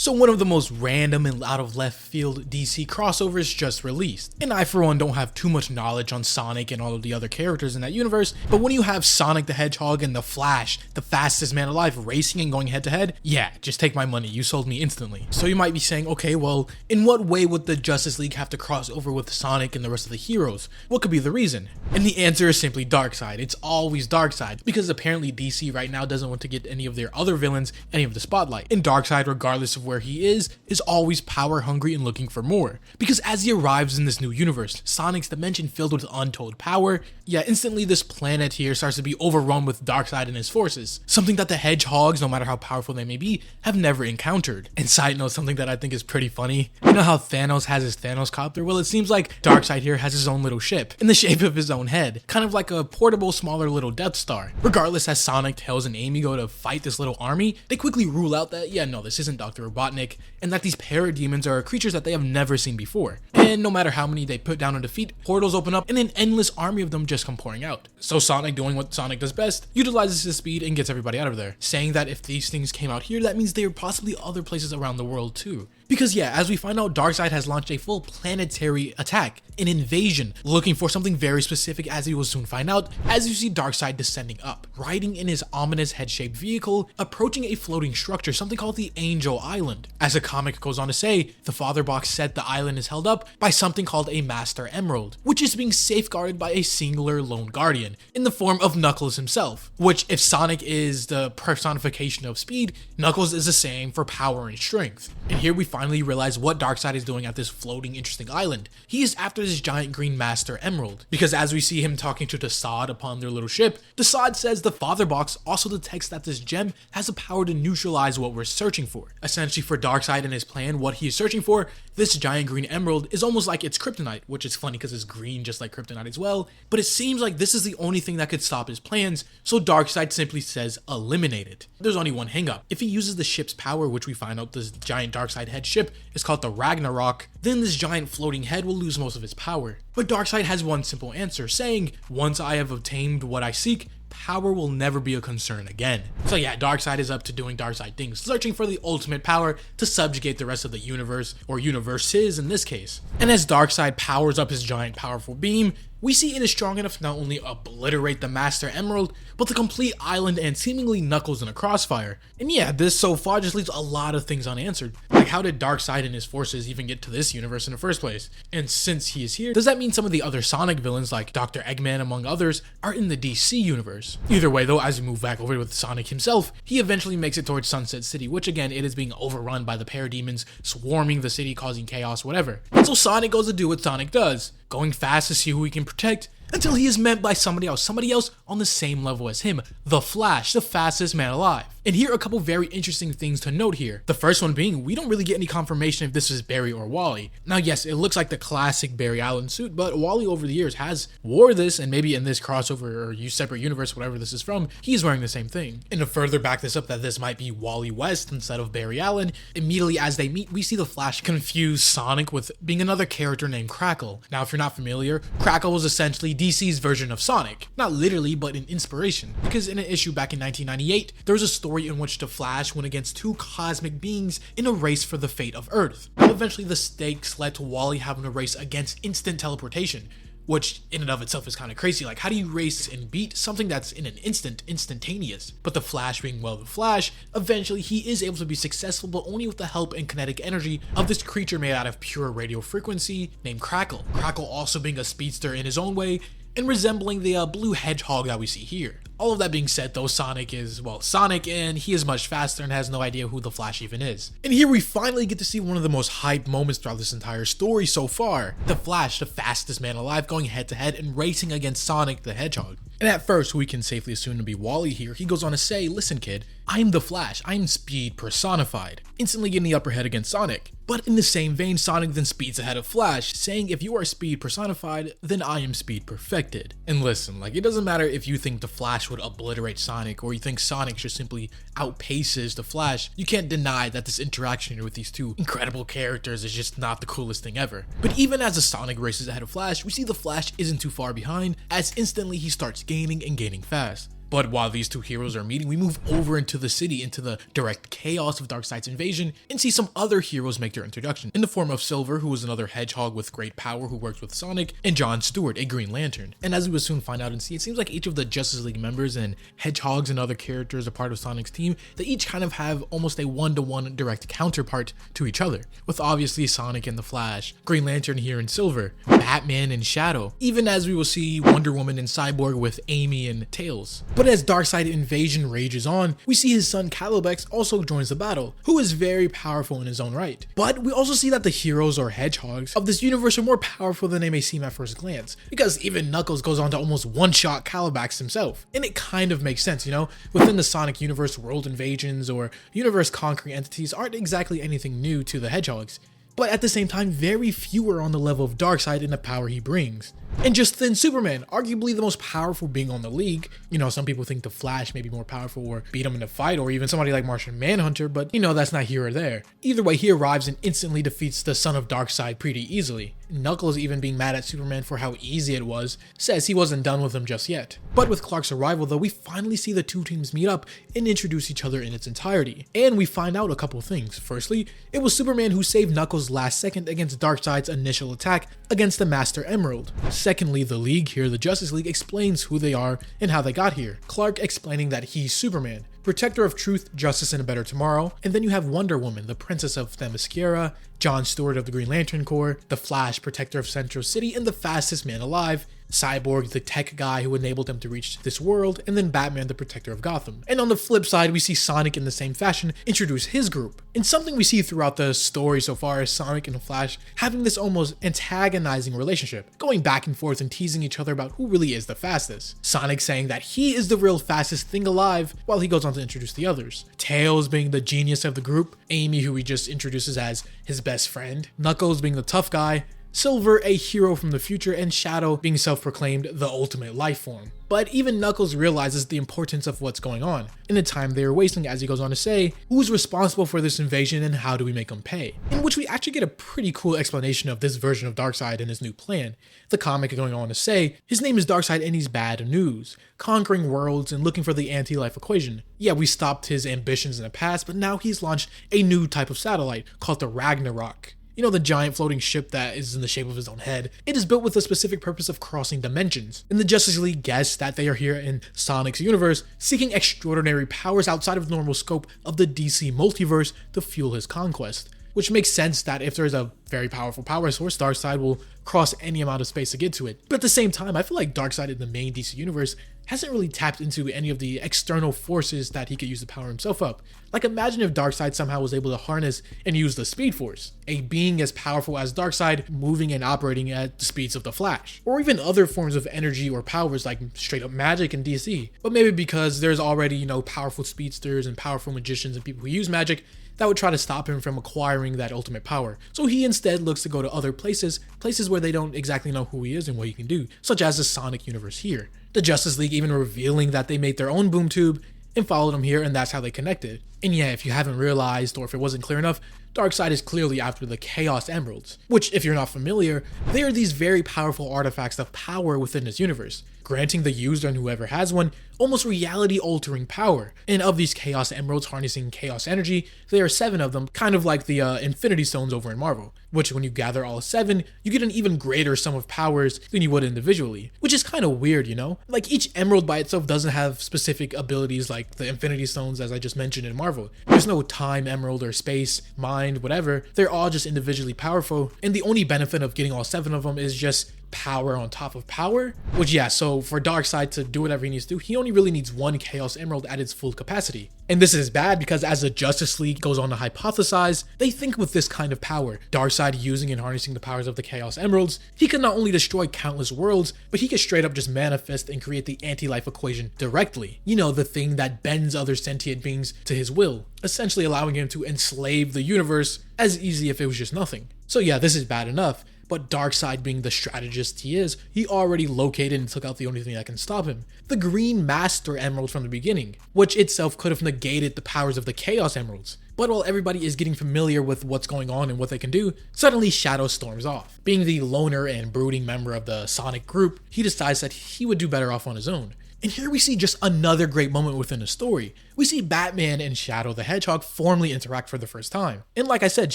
So one of the most random and out of left field DC crossovers just released. And I for one don't have too much knowledge on Sonic and all of the other characters in that universe, but when you have Sonic the Hedgehog and the Flash, the fastest man alive, racing and going head to head, yeah, just take my money, you sold me instantly. So you might be saying, okay, well, in what way would the Justice League have to cross over with Sonic and the rest of the heroes? What could be the reason? And the answer is simply Darkseid. It's always Darkseid, because apparently DC right now doesn't want to get any of their other villains any of the spotlight. And Darkseid, regardless of where he is always power hungry and looking for more. Because as he arrives in this new universe, Sonic's dimension filled with untold power, yeah, instantly this planet here starts to be overrun with Darkseid and his forces. Something that the Hedgehogs, no matter how powerful they may be, have never encountered. And side note, something that I think is pretty funny, you know how Thanos has his Thanos copter? Well, it seems like Darkseid here has his own little ship, in the shape of his own head, kind of like a portable, smaller little Death Star. Regardless, as Sonic, Tails, and Amy go to fight this little army, they quickly rule out that, yeah, no, this isn't Dr. Robotnik, and that these parademons are creatures that they have never seen before. And no matter how many they put down and defeat, portals open up and an endless army of them just come pouring out. So Sonic, doing what Sonic does best, utilizes his speed and gets everybody out of there, saying that if these things came out here, that means there are possibly other places around the world too. Because yeah, as we find out, Darkseid has launched a full planetary attack, an invasion, looking for something very specific, as we will soon find out, as you see Darkseid descending up, riding in his ominous head-shaped vehicle, approaching a floating structure, something called the Angel Island. As the comic goes on to say, the Father Box said the island is held up by something called a Master Emerald, which is being safeguarded by a singular lone guardian, in the form of Knuckles himself, which if Sonic is the personification of speed, Knuckles is the same for power and strength. And here we finally realize what Darkseid is doing at this floating interesting island. He is after this giant green Master Emerald, because as we see him talking to Darkseid upon their little ship, Darkseid says the Father Box also detects that this gem has the power to neutralize what we're searching for. Essentially for Darkseid and his plan, what he is searching for, this giant green emerald is almost like it's kryptonite, which is funny because it's green just like kryptonite as well, but it seems like this is the only thing that could stop his plans, so Darkseid simply says eliminate it. There's only one hang up. If he uses the ship's power, which we find out this giant Darkseid head ship is called the Ragnarok, then this giant floating head will lose most of its power. But Darkseid has one simple answer, saying, once I have obtained what I seek, power will never be a concern again. So yeah, Darkseid is up to doing Darkseid things, searching for the ultimate power to subjugate the rest of the universe, or universes in this case. And as Darkseid powers up his giant powerful beam, we see it is strong enough to not only obliterate the Master Emerald, but the complete island and seemingly Knuckles in a crossfire. And yeah, this so far just leaves a lot of things unanswered. Like, how did Darkseid and his forces even get to this universe in the first place? And since he is here, does that mean some of the other Sonic villains like Dr. Eggman among others are in the DC universe? Either way though, as we move back over with Sonic himself, he eventually makes it towards Sunset City, which again, it is being overrun by the parademons swarming the city, causing chaos, whatever. And so Sonic goes to do what Sonic does, going fast to see who he can protect, until he is met by somebody else on the same level as him, the Flash, the fastest man alive. And here are a couple very interesting things to note here. The first one being, we don't really get any confirmation if this is Barry or Wally. Now yes, it looks like the classic Barry Allen suit, but Wally over the years has wore this, and maybe in this crossover or separate universe, whatever this is from, he's wearing the same thing. And to further back this up that this might be Wally West instead of Barry Allen, immediately as they meet, we see the Flash confuse Sonic with being another character named Crackle. Now if you're not familiar, Crackle was essentially DC's version of Sonic. Not literally, but an inspiration. Because in an issue back in 1998, there was a story in which the Flash went against two cosmic beings in a race for the fate of Earth. Now eventually the stakes led to Wally having to race against instant teleportation, which in and of itself is kind of crazy. Like, how do you race and beat something that's in an instantaneous? But the Flash being, well, the Flash, eventually he is able to be successful, but only with the help and kinetic energy of this creature made out of pure radio frequency named Crackle. Crackle also being a speedster in his own way, and resembling the blue hedgehog that we see here. All of that being said though, Sonic is, well, Sonic, and he is much faster and has no idea who the Flash even is. And here we finally get to see one of the most hyped moments throughout this entire story so far. The Flash, the fastest man alive, going head to head and racing against Sonic the Hedgehog. And at first, who we can safely assume to be Wally here, he goes on to say, listen kid, I'm the Flash, I'm speed personified, instantly getting the upper head against Sonic. But in the same vein, Sonic then speeds ahead of Flash, saying if you are speed personified, then I am speed perfected. And listen, like, it doesn't matter if you think the Flash would obliterate Sonic, or you think Sonic just simply outpaces the Flash, you can't deny that this interaction with these two incredible characters is just not the coolest thing ever. But even as the Sonic races ahead of Flash, we see the Flash isn't too far behind, as instantly he starts gaining and gaining fast. But while these two heroes are meeting, we move over into the city, into the direct chaos of Darkseid's invasion, and see some other heroes make their introduction, in the form of Silver, who is another hedgehog with great power who works with Sonic, and John Stewart, a Green Lantern. And as we will soon find out and see, it seems like each of the Justice League members and hedgehogs and other characters a part of Sonic's team, they each kind of have almost a one-to-one direct counterpart to each other, with obviously Sonic and the Flash, Green Lantern here in Silver, Batman and Shadow, even as we will see Wonder Woman and Cyborg with Amy and Tails. But as Darkseid invasion rages on, we see his son Calibex also joins the battle, who is very powerful in his own right. But we also see that the heroes or hedgehogs of this universe are more powerful than they may seem at first glance, because even Knuckles goes on to almost one-shot Calibex himself. And it kind of makes sense, you know? Within the Sonic universe, world invasions or universe-conquering entities aren't exactly anything new to the hedgehogs. But at the same time, very few are on the level of Darkseid in the power he brings. And just then Superman, arguably the most powerful being on the league. You know, some people think the Flash may be more powerful or beat him in a fight, or even somebody like Martian Manhunter, but you know, that's not here or there. Either way, he arrives and instantly defeats the son of Darkseid pretty easily. Knuckles, even being mad at Superman for how easy it was, says he wasn't done with him just yet. But with Clark's arrival though, we finally see the two teams meet up and introduce each other in its entirety. And we find out a couple things. Firstly, it was Superman who saved Knuckles last second against Darkseid's initial attack against the Master Emerald. Secondly, the League here, the Justice League, explains who they are and how they got here. Clark explaining that he's Superman, protector of truth, justice, and a better tomorrow. And then you have Wonder Woman, the princess of Themyscira, John Stewart of the Green Lantern Corps, the Flash, protector of Central City, and the fastest man alive, Cyborg, the tech guy who enabled them to reach this world, and then Batman, the protector of Gotham. And on the flip side, we see Sonic in the same fashion introduce his group. And something we see throughout the story so far is Sonic and the Flash having this almost antagonizing relationship, going back and forth and teasing each other about who really is the fastest. Sonic saying that he is the real fastest thing alive, while he goes on to introduce the others. Tails being the genius of the group, Amy, who he just introduces as his best friend, Knuckles being the tough guy, Silver, a hero from the future, and Shadow being self-proclaimed the ultimate life form. But even Knuckles realizes the importance of what's going on in the time they are wasting, as he goes on to say, who's responsible for this invasion and how do we make them pay? In which we actually get a pretty cool explanation of this version of Darkseid and his new plan. The comic going on to say, his name is Darkseid and he's bad news, conquering worlds and looking for the anti-life equation. Yeah, we stopped his ambitions in the past, but now he's launched a new type of satellite called the Ragnarok. You know, the giant floating ship that is in the shape of his own head. It is built with the specific purpose of crossing dimensions. And the Justice League guess that they are here in Sonic's universe, seeking extraordinary powers outside of the normal scope of the DC multiverse to fuel his conquest. Which makes sense that if there's a very powerful power source, Darkseid will cross any amount of space to get to it. But at the same time, I feel like Darkseid in the main DC universe hasn't really tapped into any of the external forces that he could use to power himself up. Like, imagine if Darkseid somehow was able to harness and use the Speed Force, a being as powerful as Darkseid moving and operating at the speeds of the Flash. Or even other forms of energy or powers like straight up magic in DC. But maybe because there's already, you know, powerful speedsters and powerful magicians and people who use magic, that would try to stop him from acquiring that ultimate power. So he instead looks to go to other places where they don't exactly know who he is and what he can do, such as the Sonic universe here. The Justice League even revealing that they made their own boom tube and followed him here, and that's how they connected. And yeah, if you haven't realized, or if it wasn't clear enough, Darkseid is clearly after the Chaos Emeralds, which, if you're not familiar, they are these very powerful artifacts of power within this universe, granting the user and whoever has one almost reality-altering power. And of these Chaos Emeralds harnessing chaos energy, there are 7 of them, kind of like the Infinity Stones over in Marvel, which when you gather all 7, you get an even greater sum of powers than you would individually, which is kind of weird, you know? Like, each emerald by itself doesn't have specific abilities like the Infinity Stones, as I just mentioned in Marvel. There's no time emerald or space, mind, whatever. They're all just individually powerful, and the only benefit of getting all 7 of them is just power on top of power. Which, yeah, so for Darkseid to do whatever he needs to do, he only really needs 1 Chaos Emerald at its full capacity. And this is bad because as the Justice League goes on to hypothesize, they think with this kind of power, Darkseid using and harnessing the powers of the Chaos Emeralds, he could not only destroy countless worlds, but he could straight up just manifest and create the anti-life equation directly. You know, the thing that bends other sentient beings to his will, essentially allowing him to enslave the universe as easy if it was just nothing. So yeah, this is bad enough. But Darkseid, being the strategist he is, he already located and took out the only thing that can stop him, the Green Master Emerald from the beginning, which itself could have negated the powers of the Chaos Emeralds. But while everybody is getting familiar with what's going on and what they can do, suddenly Shadow storms off. Being the loner and brooding member of the Sonic group, he decides that he would do better off on his own, And here we see just another great moment within the story. We see Batman and Shadow the Hedgehog formally interact for the first time. And like I said,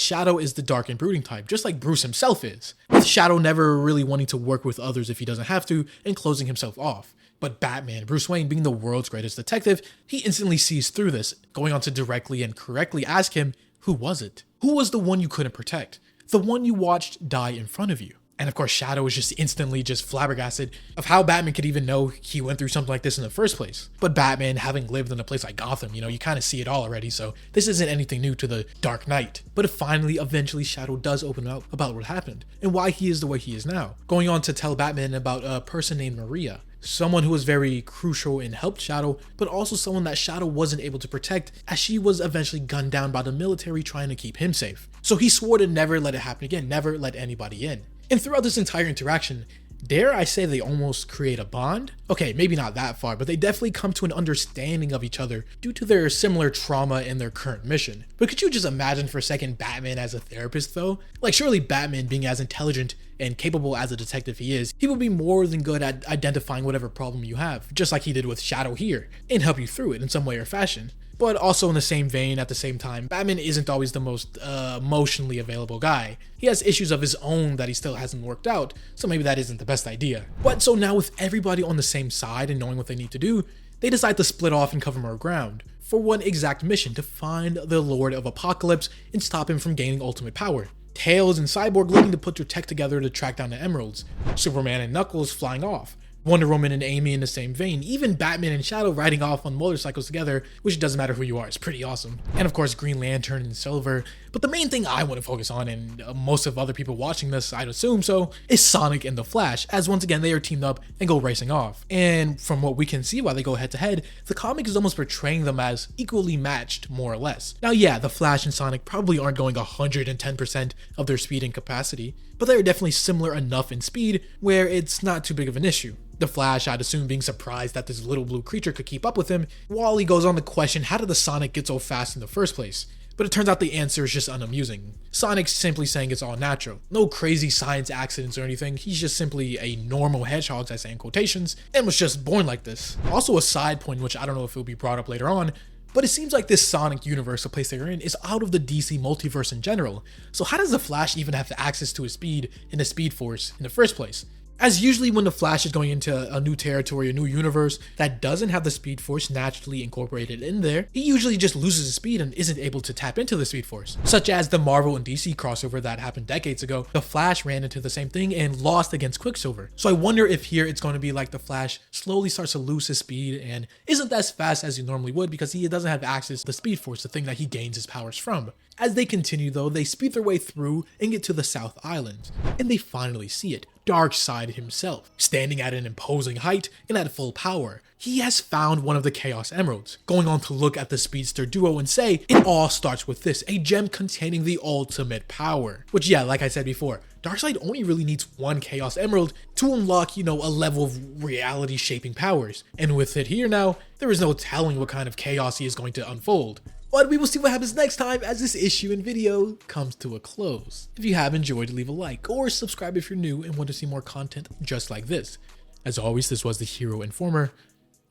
Shadow is the dark and brooding type, just like Bruce himself is, with Shadow never really wanting to work with others if he doesn't have to and closing himself off. But Batman, Bruce Wayne, being the world's greatest detective, he instantly sees through this, going on to directly and correctly ask him, who was it? Who was the one you couldn't protect? The one you watched die in front of you? And of course, Shadow is just instantly just flabbergasted of how Batman could even know he went through something like this in the first place. But Batman, having lived in a place like Gotham, you kind of see it all already, so this isn't anything new to the Dark Knight. But eventually, Shadow does open up about what happened and why he is the way he is now, going on to tell Batman about a person named Maria, someone who was very crucial and helped Shadow, but also someone that Shadow wasn't able to protect as she was eventually gunned down by the military trying to keep him safe. So he swore to never let it happen again, never let anybody in. And throughout this entire interaction, dare I say they almost create a bond? Okay, maybe not that far, but they definitely come to an understanding of each other due to their similar trauma in their current mission. But could you just imagine for a second Batman as a therapist though? Like surely Batman, being as intelligent and capable as a detective he is, he would be more than good at identifying whatever problem you have, just like he did with Shadow here, and help you through it in some way or fashion. But also in the same vein, at the same time, Batman isn't always the most emotionally available guy. He has issues of his own that he still hasn't worked out, so maybe that isn't the best idea. But so now with everybody on the same side and knowing what they need to do, they decide to split off and cover more ground for one exact mission: to find the Lord of Apokolips and stop him from gaining ultimate power. Tails and Cyborg looking to put their tech together to track down the emeralds, Superman and Knuckles flying off, Wonder Woman and Amy in the same vein, even Batman and Shadow riding off on motorcycles together, which doesn't matter who you are, it's pretty awesome. And of course Green Lantern and Silver. But the main thing I want to focus on, and most of other people watching this I'd assume so, is Sonic and the Flash, as once again they are teamed up and go racing off. And from what we can see while they go head to head, the comic is almost portraying them as equally matched, more or less. Now yeah, the Flash and Sonic probably aren't going 110% of their speed and capacity, but they are definitely similar enough in speed where it's not too big of an issue. The Flash, I'd assume, being surprised that this little blue creature could keep up with him, while he goes on to question how did the Sonic get so fast in the first place? But it turns out the answer is just unamusing. Sonic's simply saying it's all natural. No crazy science accidents or anything, he's just simply a normal hedgehog, I say in quotations, and was just born like this. Also a side point, which I don't know if it will be brought up later on, but it seems like this Sonic universe, the place they're in, is out of the DC multiverse in general. So how does the Flash even have access to his speed and the Speed Force in the first place? As usually when the Flash is going into a new territory, a new universe that doesn't have the Speed Force naturally incorporated in there, he usually just loses his speed and isn't able to tap into the Speed Force. Such as the Marvel and DC crossover that happened decades ago, the Flash ran into the same thing and lost against Quicksilver. So I wonder if here it's going to be like the Flash slowly starts to lose his speed and isn't as fast as he normally would because he doesn't have access to the Speed Force, the thing that he gains his powers from. As they continue though, they speed their way through and get to the South Island, and they finally see it. Darkseid himself, standing at an imposing height and at full power. He has found one of the Chaos Emeralds, going on to look at the speedster duo and say, it all starts with this, a gem containing the ultimate power. Which yeah, like I said before, Darkseid only really needs one Chaos Emerald to unlock, a level of reality shaping powers. And with it here now, there is no telling what kind of chaos he is going to unfold. But we will see what happens next time as this issue and video comes to a close. If you have enjoyed, leave a like or subscribe if you're new and want to see more content just like this. As always, this was the Hero Informer,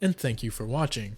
and thank you for watching.